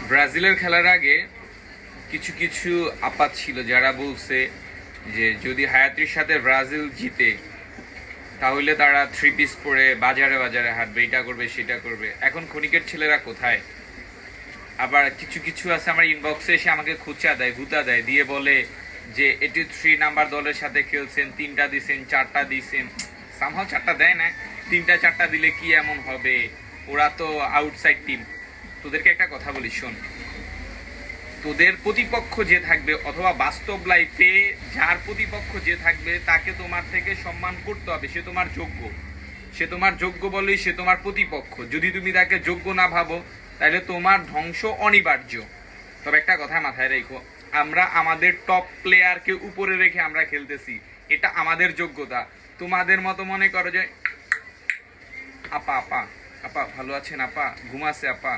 ব্রাজিলের খেলার আগে কিছু কিছু আপাত ছিল যারা বলছে যে যদি হায়াতির সাথে ব্রাজিল জিতে তাহলে তারা থ্রি পিস পরে বাজারে বাজারে হাঁটবে, এটা করবে সেটা করবে। এখন ক্ষণিকের ছেলেরা কোথায়? আবার কিছু কিছু আছে আমার ইনবক্সে এসে আমাকে খুচা দেয়, গুতা দেয়, দিয়ে বলে যে 83 নাম্বার দলের সাথে খেলছেন, 3টা দিছেন, 4টা দিছেন। সামহাও 4টা দেয় না, 3টা 4টা দিলে কি এমন হবে? ওরা তো আউটসাইড টিম। তোদেরকে একটা কথা বলি, শোন, তোদের প্রতিপক্ষ যে থাকবে অথবা বাস্তব লাইফে যার প্রতিপক্ষ যে থাকবে তাকে তোমার থেকে সম্মান করতে হবে। সে তোমার যোগ্য, সে তোমার যোগ্য বলেই সে তোমার প্রতিপক্ষ। যদি তুমি তাকে যোগ্য না ভাবো তাহলে তোমার ধ্বংস অনিবার্য। তবে একটা কথা মাথায় রেখো, আমরা আমাদের টপ প্লেয়ারকে উপরে রেখে আমরা খেলতেছি, এটা আমাদের যোগ্যতা। তোমাদের মতো মনে করো যে আপা আপা আপা ভালো আছেন, আপা ঘুমাছে, আপা